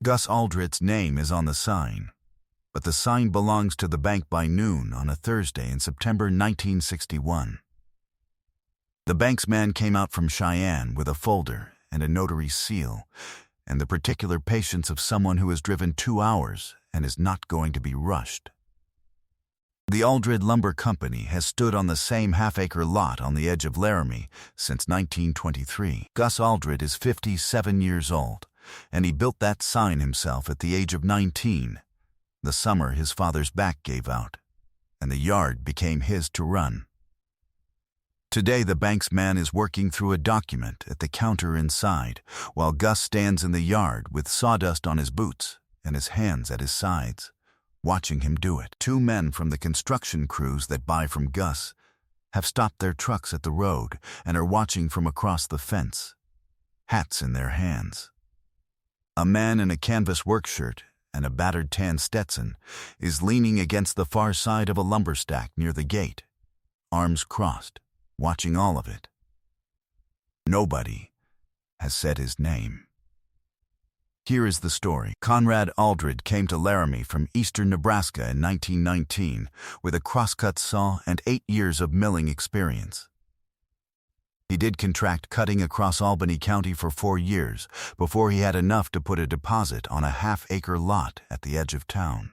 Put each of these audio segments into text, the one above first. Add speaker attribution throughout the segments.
Speaker 1: Gus Aldrit's name is on the sign, but the sign belongs to the bank by noon on a Thursday in September 1961. The bank's man came out from Cheyenne with a folder and a notary seal, and the particular patience of someone who has driven 2 hours and is not going to be rushed. The Aldrid Lumber Company has stood on the same half-acre lot on the edge of Laramie since 1923. Gus Aldrid is 57 years old, and he built that sign himself at the age of 19, the summer his father's back gave out, and the yard became his to run. Today, the bank's man is working through a document at the counter inside, while Gus stands in the yard with sawdust on his boots and his hands at his sides, watching him do it. 2 men from the construction crews that buy from Gus have stopped their trucks at the road and are watching from across the fence, hats in their hands. A man in a canvas work shirt and a battered tan Stetson is leaning against the far side of a lumber stack near the gate, arms crossed, watching all of it. Nobody has said his name. Here is the story. Conrad Aldrid came to Laramie from eastern Nebraska in 1919 with a crosscut saw and 8 years of milling experience. He did contract cutting across Albany County for 4 years before he had enough to put a deposit on a half-acre lot at the edge of town.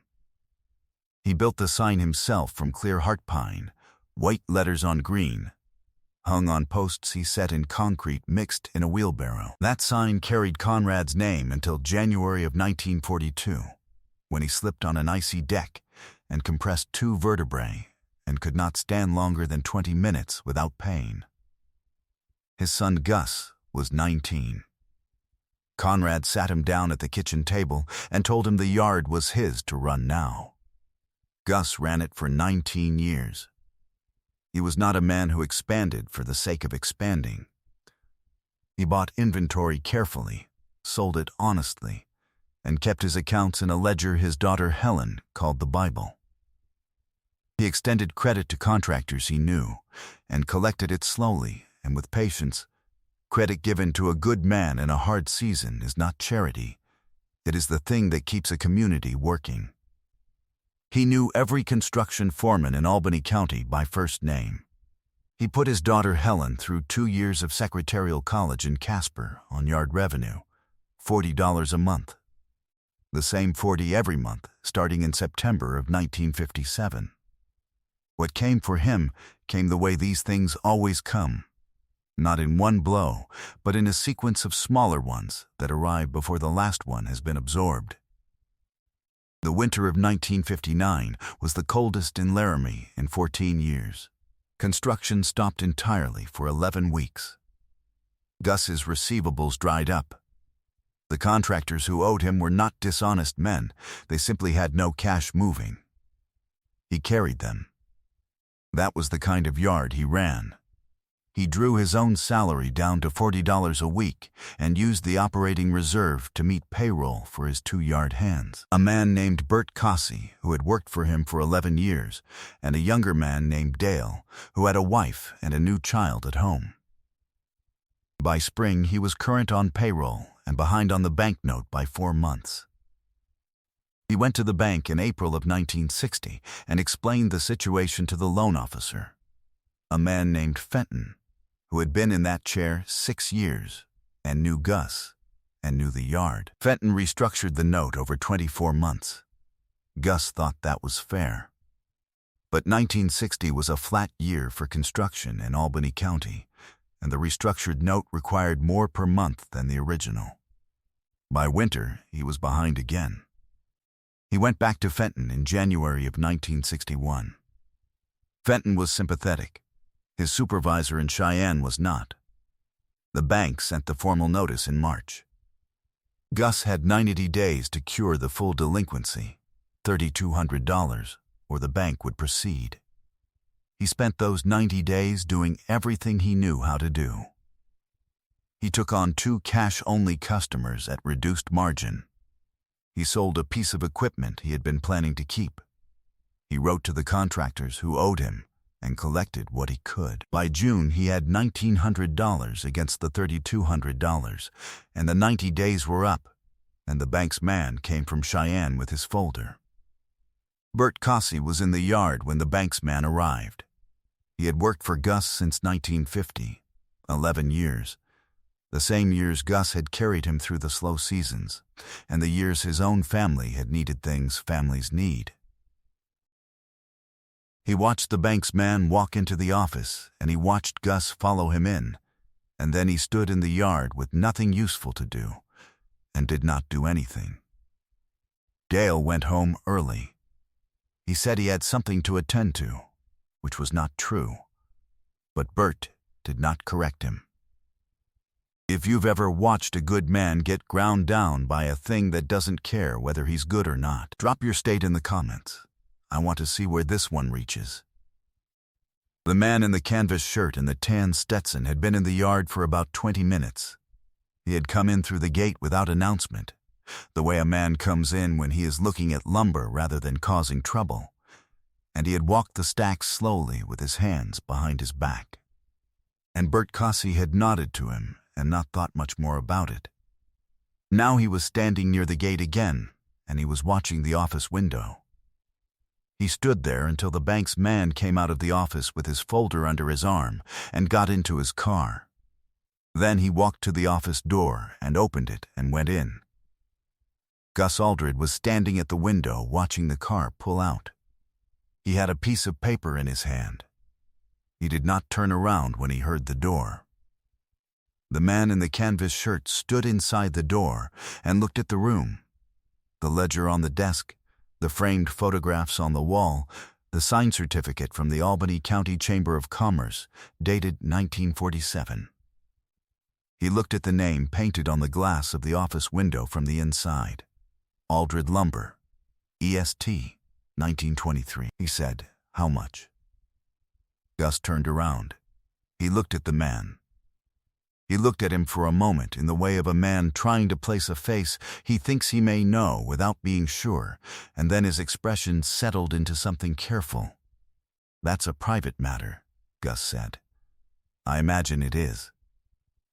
Speaker 1: He built the sign himself from clear heart pine, white letters on green, hung on posts he set in concrete mixed in a wheelbarrow. That sign carried Conrad's name until January of 1942, when he slipped on an icy deck and compressed 2 vertebrae and could not stand longer than 20 minutes without pain. His son Gus was 19. Conrad sat him down at the kitchen table and told him the yard was his to run now. Gus ran it for 19 years. He was not a man who expanded for the sake of expanding. He bought inventory carefully, sold it honestly, and kept his accounts in a ledger his daughter Helen called the Bible. He extended credit to contractors he knew and collected it slowly and with patience. Credit given to a good man in a hard season is not charity. It is the thing that keeps a community working. He knew every construction foreman in Albany County by first name. He put his daughter Helen through 2 years of secretarial college in Casper on yard revenue, $40 a month. The same 40 every month, starting in September of 1957. What came for him came the way these things always come, not in one blow, but in a sequence of smaller ones that arrive before the last one has been absorbed. The winter of 1959 was the coldest in Laramie in 14 years. Construction stopped entirely for 11 weeks. Gus's receivables dried up. The contractors who owed him were not dishonest men. They simply had no cash moving. He carried them. That was the kind of yard he ran. He drew his own salary down to $40 a week and used the operating reserve to meet payroll for his 2-yard hands. A man named Bert Cossey, who had worked for him for 11 years, and a younger man named Dale, who had a wife and a new child at home. By spring, he was current on payroll and behind on the banknote by 4 months. He went to the bank in April of 1960 and explained the situation to the loan officer, a man named Fenton, who had been in that chair 6 years and knew Gus and knew the yard. Fenton restructured the note over 24 months. Gus thought that was fair. But 1960 was a flat year for construction in Albany County, and the restructured note required more per month than the original. By winter, he was behind again. He went back to Fenton in January of 1961. Fenton was sympathetic. His supervisor in Cheyenne was not. The bank sent the formal notice in March. Gus had 90 days to cure the full delinquency, $3,200, or the bank would proceed. He spent those 90 days doing everything he knew how to do. He took on 2 cash-only customers at reduced margin. He sold a piece of equipment he had been planning to keep. He wrote to the contractors who owed him and collected what he could. By June, he had $1,900 against the $3,200, and the 90 days were up. and the bank's man came from Cheyenne with his folder. Bert Cossey was in the yard when the bank's man arrived. He had worked for Gus since 1950, 11 years, the same years Gus had carried him through the slow seasons, and the years his own family had needed things families need. He watched the bank's man walk into the office, and he watched Gus follow him in, and then he stood in the yard with nothing useful to do, and did not do anything. Dale went home early. He said he had something to attend to, which was not true, but Bert did not correct him. If you've ever watched a good man get ground down by a thing that doesn't care whether he's good or not, drop your state in the comments. I want to see where this one reaches. The man in the canvas shirt and the tan Stetson had been in the yard for about 20 minutes. He had come in through the gate without announcement, the way a man comes in when he is looking at lumber rather than causing trouble, and he had walked the stacks slowly with his hands behind his back. And Bert Cossey had nodded to him and not thought much more about it. Now he was standing near the gate again, and he was watching the office window. He stood there until the bank's man came out of the office with his folder under his arm and got into his car. Then he walked to the office door and opened it and went in. Gus Aldred was standing at the window watching the car pull out. He had a piece of paper in his hand. He did not turn around when he heard the door. The man in the canvas shirt stood inside the door and looked at the room. The ledger on the desk, the framed photographs on the wall, the signed certificate from the Albany County Chamber of Commerce, dated 1947. He looked at the name painted on the glass of the office window from the inside. Aldred Lumber, EST, 1923. He said, "How much?" Gus turned around. He looked at the man. He looked at him for a moment in the way of a man trying to place a face he thinks he may know without being sure, and then his expression settled into something careful. "That's a private matter," Gus said. "I imagine it is."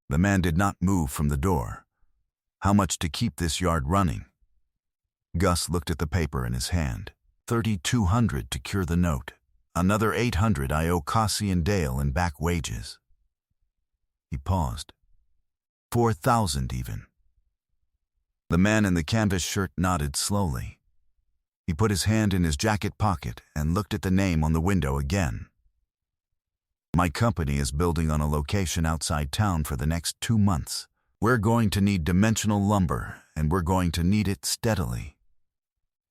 Speaker 1: The man did not move from the door. "How much to keep this yard running?" Gus looked at the paper in his hand. $3,200 to cure the note. Another $800 I owe Cossey and Dale in back wages. He paused. 4,000 even. The man in the canvas shirt nodded slowly. He put his hand in his jacket pocket and looked at the name on the window again. "My company is building on a location outside town for the next 2 months. We're going to need dimensional lumber, and we're going to need it steadily."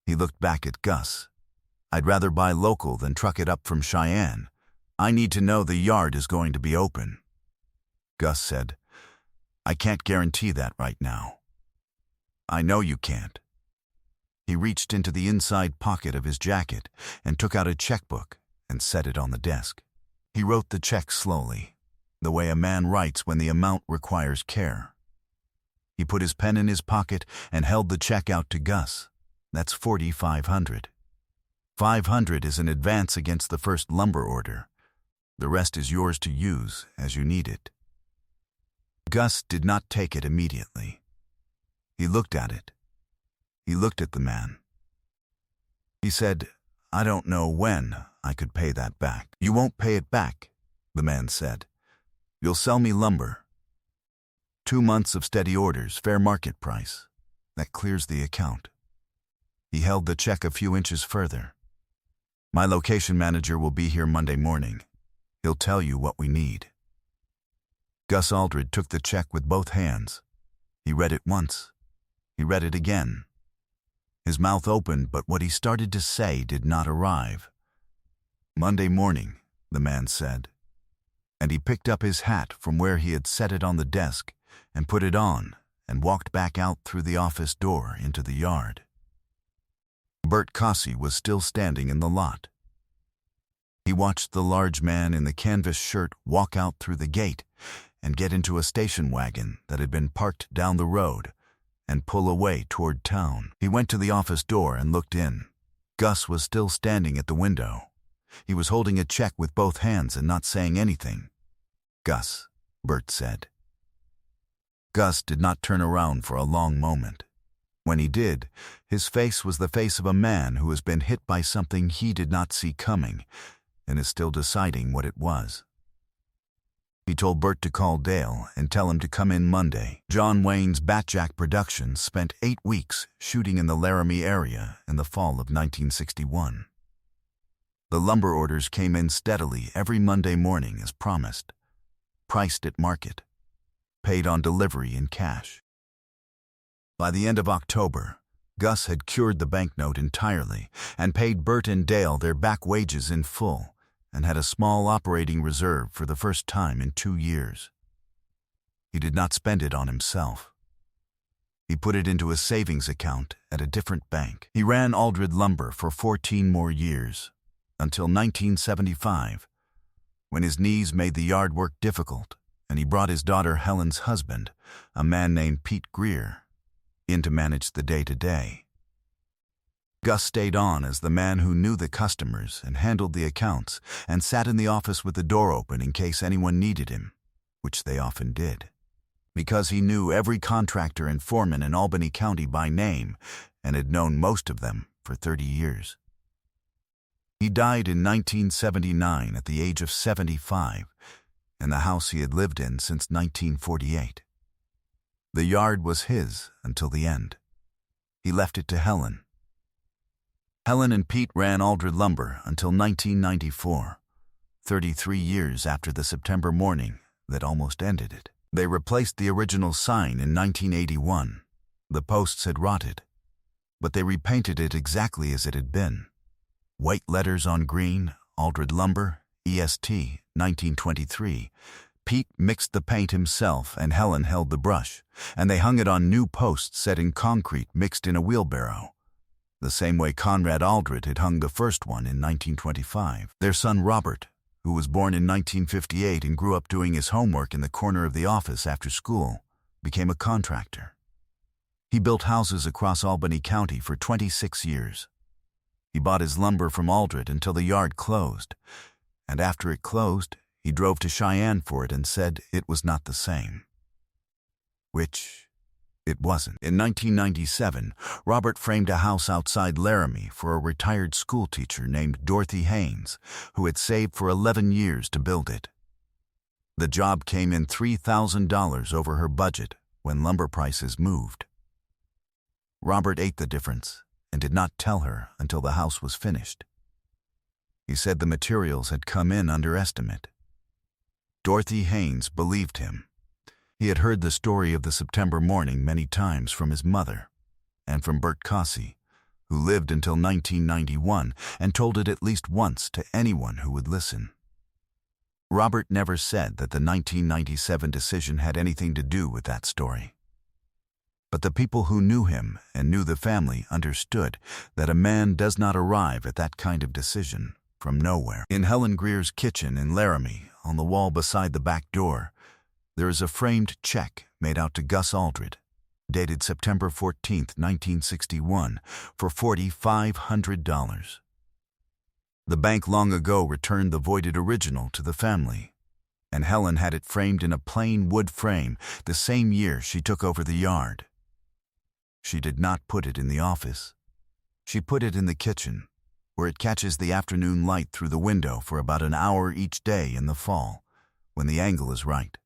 Speaker 1: He looked back at Gus. "I'd rather buy local than truck it up from Cheyenne. I need to know the yard is going to be open." Gus said, "I can't guarantee that right now." "I know you can't." He reached into the inside pocket of his jacket and took out a checkbook and set it on the desk. He wrote the check slowly, the way a man writes when the amount requires care. He put his pen in his pocket and held the check out to Gus. "That's $4,500. $500 is an advance against the first lumber order. The rest is yours to use as you need it." Gus did not take it immediately. He looked at it. He looked at the man. He said, "I don't know when I could pay that back." "You won't pay it back," the man said. "You'll sell me lumber. 2 months of steady orders, fair market price. That clears the account." He held the check a few inches further. "My location manager will be here Monday morning. He'll tell you what we need." Gus Aldred took the check with both hands. He read it once. He read it again. His mouth opened, but what he started to say did not arrive. "Monday morning," the man said. And he picked up his hat from where he had set it on the desk and put it on and walked back out through the office door into the yard. Bert Cossey was still standing in the lot. He watched the large man in the canvas shirt walk out through the gate and get into a station wagon that had been parked down the road and pull away toward town. He went to the office door and looked in. Gus was still standing at the window. He was holding a check with both hands and not saying anything. "Gus," Bert said. Gus did not turn around for a long moment. When he did, his face was the face of a man who has been hit by something he did not see coming and is still deciding what it was. He told Bert to call Dale and tell him to come in Monday. John Wayne's Batjack Productions spent 8 weeks shooting in the Laramie area in the fall of 1961. The lumber orders came in steadily every Monday morning as promised, priced at market, paid on delivery in cash. By the end of October, Gus had cured the banknote entirely and paid Bert and Dale their back wages in full and had a small operating reserve for the first time in 2 years. He did not spend it on himself. He put it into a savings account at a different bank. He ran Aldred Lumber for 14 more years, until 1975, when his knees made the yard work difficult and he brought his daughter Helen's husband, a man named Pete Greer, in to manage the day-to-day. Gus stayed on as the man who knew the customers and handled the accounts and sat in the office with the door open in case anyone needed him, which they often did, because he knew every contractor and foreman in Albany County by name and had known most of them for 30 years. He died in 1979 at the age of 75 in the house he had lived in since 1948. The yard was his until the end. He left it to Helen. Helen and Pete ran Aldred Lumber until 1994, 33 years after the September morning that almost ended it. They replaced the original sign in 1981. The posts had rotted, but they repainted it exactly as it had been. White letters on green, Aldred Lumber, EST, 1923. Pete mixed the paint himself and Helen held the brush, and they hung it on new posts set in concrete mixed in a wheelbarrow, the same way Conrad Aldred had hung the first one in 1925. Their son Robert, who was born in 1958 and grew up doing his homework in the corner of the office after school, became a contractor. He built houses across Albany County for 26 years. He bought his lumber from Aldred until the yard closed, and after it closed, he drove to Cheyenne for it and said it was not the same. Which it wasn't. In 1997, Robert framed a house outside Laramie for a retired schoolteacher named Dorothy Haynes, who had saved for 11 years to build it. The job came in $3,000 over her budget when lumber prices moved. Robert ate the difference and did not tell her until the house was finished. He said the materials had come in under estimate. Dorothy Haynes believed him. He had heard the story of the September morning many times from his mother and from Bert Cossey, who lived until 1991 and told it at least once to anyone who would listen. Robert never said that the 1997 decision had anything to do with that story. But the people who knew him and knew the family understood that a man does not arrive at that kind of decision from nowhere. In Helen Greer's kitchen in Laramie, on the wall beside the back door, there is a framed check made out to Gus Aldred, dated September 14, 1961, for $4,500. The bank long ago returned the voided original to the family, and Helen had it framed in a plain wood frame the same year she took over the yard. She did not put it in the office. She put it in the kitchen, where it catches the afternoon light through the window for about an hour each day in the fall, when the angle is right.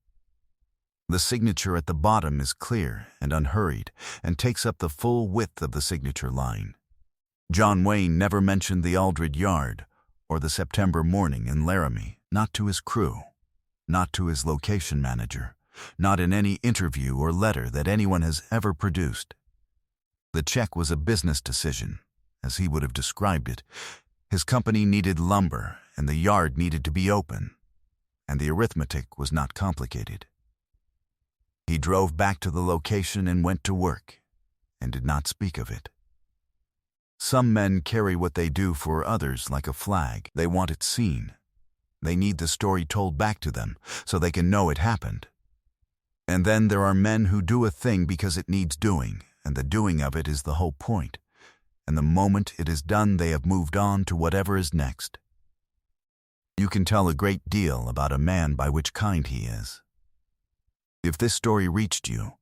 Speaker 1: The signature at the bottom is clear and unhurried and takes up the full width of the signature line. John Wayne never mentioned the Aldred yard or the September morning in Laramie, not to his crew, not to his location manager, not in any interview or letter that anyone has ever produced. The check was a business decision, as he would have described it. His company needed lumber and the yard needed to be open, and the arithmetic was not complicated. He drove back to the location and went to work, and did not speak of it. Some men carry what they do for others like a flag. They want it seen. They need the story told back to them so they can know it happened. And then there are men who do a thing because it needs doing, and the doing of it is the whole point. And the moment it is done, they have moved on to whatever is next. You can tell a great deal about a man by which kind he is. If this story reached you,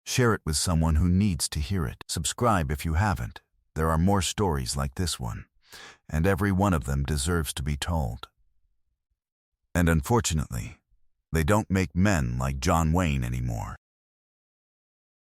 Speaker 1: Share it with someone who needs to hear it. Subscribe if you haven't. There are more stories like this one, and every one of them deserves to be told. And unfortunately, they don't make men like John Wayne anymore.